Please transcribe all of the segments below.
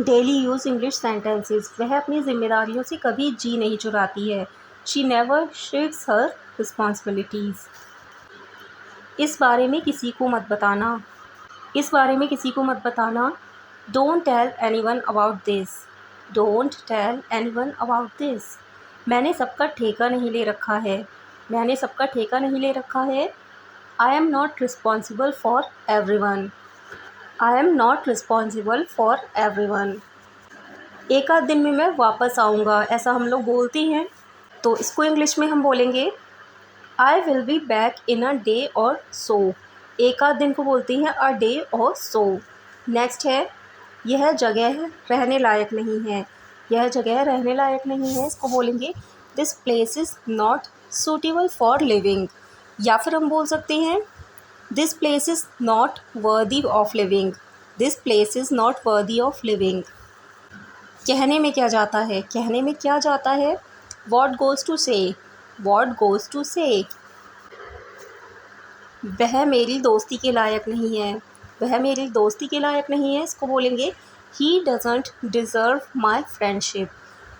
Daily use English sentences. वह अपनी जिम्मेदारियों से कभी जी नहीं चुराती है। She never shifts her responsibilities. इस बारे में किसी को मत बताना। इस बारे में किसी को मत बताना। Don't tell anyone about this. Don't tell anyone about this. मैंने सबका ठेका नहीं ले रखा है। मैंने सबका ठेका नहीं ले रखा है। I am not responsible for everyone. I am not responsible for everyone. एक आध दिन में मैं वापस आऊँगा, ऐसा हम लोग बोलते हैं, तो इसको इंग्लिश में हम बोलेंगे I will be back in a day और सो। एक आध दिन को बोलते हैं अ डे और सो। नेक्स्ट है यह जगह रहने लायक नहीं है। यह जगह रहने लायक नहीं है, इसको बोलेंगे this place is not suitable for living. या फिर हम बोल सकते हैं this place is not worthy of living. This place is not worthy of living. कहने में क्या जाता है। कहने में क्या जाता है। वॉट गोज़ टू से। वॉट गोज़ टू से। वह मेरी दोस्ती के लायक नहीं है। वह मेरी दोस्ती के लायक नहीं है, इसको बोलेंगे he doesn't deserve my friendship.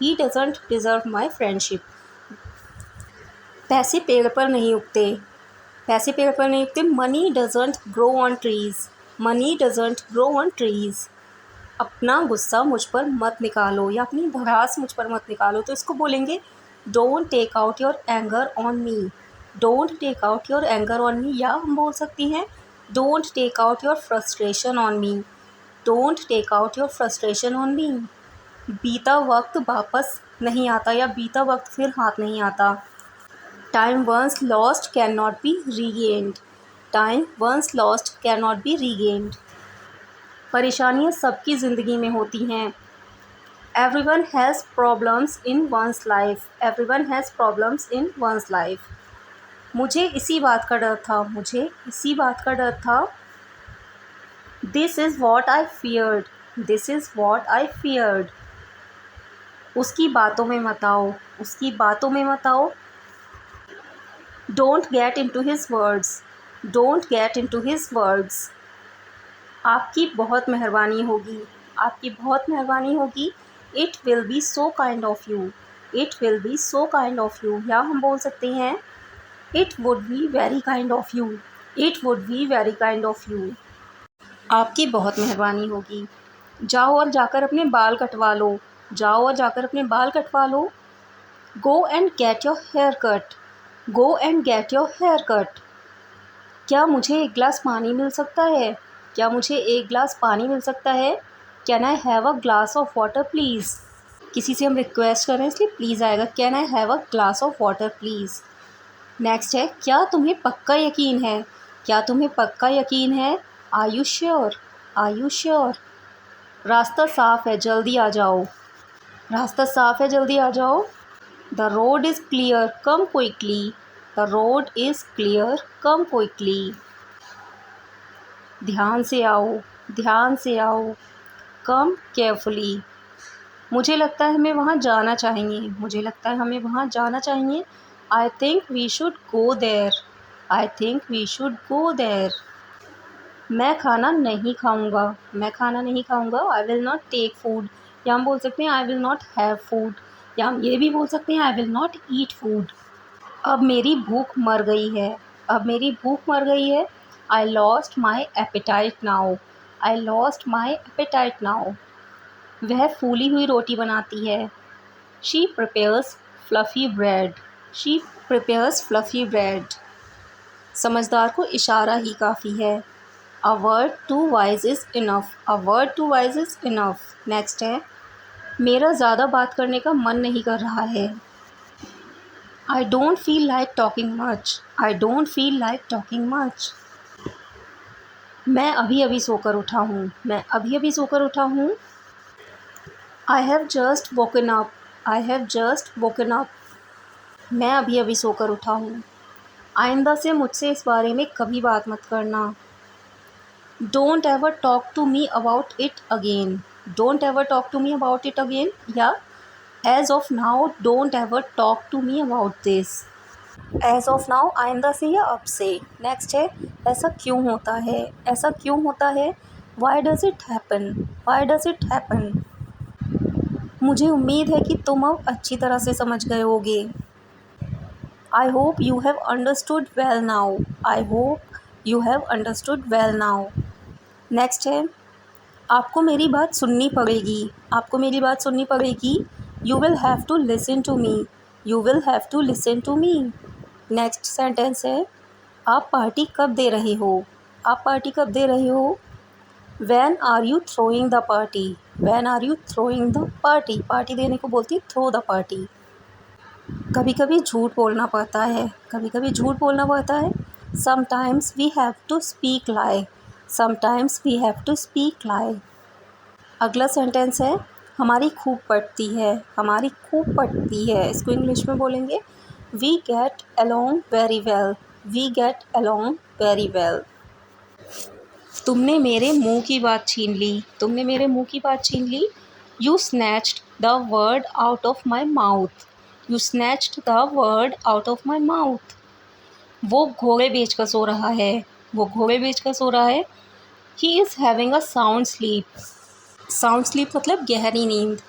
He doesn't deserve my friendship. पैसे पेड़ पर नहीं उगते। पैसे पेड़ पर नहीं उगते। Money doesn't grow on trees. Money doesn't grow on trees. अपना गुस्सा मुझ पर मत निकालो या अपनी भड़ास मुझ पर मत निकालो, तो इसको बोलेंगे don't take out your anger on me. Don't take out your anger on me. या हम बोल सकती हैं don't take out your frustration on me. Don't take out your frustration on me. बीता वक्त वापस नहीं आता या बीता वक्त फिर हाथ नहीं आता। Time once lost can not be regained. Time once lost can not be regained. परेशानियाँ सबकी ज़िंदगी में होती हैं। Everyone has problems in one's life. Everyone has problems in one's life. मुझे इसी बात का डर था। मुझे इसी बात का डर था। This is what I feared. This is what I feared. उसकी बातों में मत आओ। उसकी बातों में मत आओ। Don't get into his words. Don't get into his words. आपकी बहुत मेहरबानी होगी। आपकी बहुत मेहरबानी होगी। It will be so kind of you. It will be so kind of you. या हम बोल सकते हैं it would be very kind of you. It would be very kind of you. आपकी बहुत मेहरबानी होगी। जाओ और जाकर अपने बाल कटवा लो। जाओ और जाकर अपने बाल कटवा लो। Go and get your hair cut. Go and get your hair cut. क्या मुझे एक गिलास पानी मिल सकता है। क्या मुझे एक गिलास पानी मिल सकता है। Can I have a glass of water please. किसी से हम रिक्वेस्ट कर रहे हैं इसलिए प्लीज़ आएगा। Can I have a glass of water please. Next है क्या तुम्हें पक्का यकीन है। क्या तुम्हें पक्का यकीन है। Are you sure. Are you sure. रास्ता साफ़ है, जल्दी आ जाओ। रास्ता साफ़ है, जल्दी आ जाओ। The road is clear, come quickly. The road is clear, come quickly. ध्यान से आओ। ध्यान से आओ। कम केयरफुली। मुझे लगता है हमें वहाँ जाना चाहिए। मुझे लगता है हमें वहाँ जाना चाहिए। I think we should go there. I think we should go there. मैं खाना नहीं खाऊंगा। मैं खाना नहीं खाऊंगा। I will not take food. या हम बोल सकते हैं I will not have food. या हम ये भी बोल सकते हैं I will not eat food. अब मेरी भूख मर गई है। अब मेरी भूख मर गई है। I lost my appetite now. I lost my appetite now. वह फूली हुई रोटी बनाती है। She prepares fluffy bread. She prepares fluffy bread. समझदार को इशारा ही काफ़ी है। A word to wise is enough. A word to wise is enough. Next है मेरा ज़्यादा बात करने का मन नहीं कर रहा है। I don't feel like talking much. I don't feel like talking much. मैं अभी अभी सोकर उठा हूँ। मैं अभी अभी सोकर उठा हूँ। I have just woken up. I have just woken up. मैं अभी अभी सोकर उठा हूँ। आइंदा से मुझसे इस बारे में कभी बात मत करना। Don't ever talk to me about it again. Don't ever talk to me about it again. या as of now don't ever talk to me about this. As of now आइंदा से या अब से। नेक्स्ट है ऐसा क्यों होता है। ऐसा क्यों होता है। Why does it happen. Why does it happen. मुझे उम्मीद है कि तुम अब अच्छी तरह से समझ गए होगे। I hope you have understood well now. I hope you have understood well now. Next है, आपको मेरी बात सुननी पड़ेगी। आपको मेरी बात सुननी पड़ेगी। You will have to listen to me. You will have to listen to me. Next sentence है, आप पार्टी कब दे रहे हो। आप पार्टी कब दे रहे हो। When are you throwing the party. When are you throwing the party. Party देने को बोलती है थ्रो द पार्टी। कभी कभी झूठ बोलना पड़ता है। कभी कभी झूठ बोलना पड़ता है। Sometimes we have to speak lie. Sometimes we have to speak lie. अगला सेंटेंस है, हमारी खूब पटती है। हमारी खूब पटती है, इसको इंग्लिश में बोलेंगे we get along very well. We get along very well. तुमने मेरे मुंह की बात छीन ली। तुमने मेरे मुंह की बात छीन ली। You snatched the word out of my mouth. You snatched the word out of my mouth. वो घोड़े बेचकर सो रहा है। वो घोड़े बेचकर सो रहा है। He is having a sound sleep. Sound sleep मतलब गहरी नींद।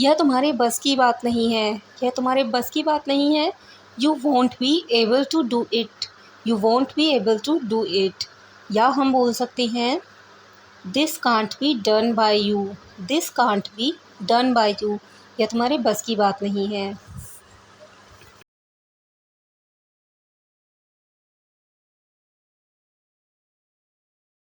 यह तुम्हारे बस की बात नहीं है। यह तुम्हारे बस की बात नहीं है। You won't be able to do it. You won't be able to do it. या हम बोल सकते हैं this can't be done by you. This can't be done by you. यह तुम्हारे बस की बात नहीं है।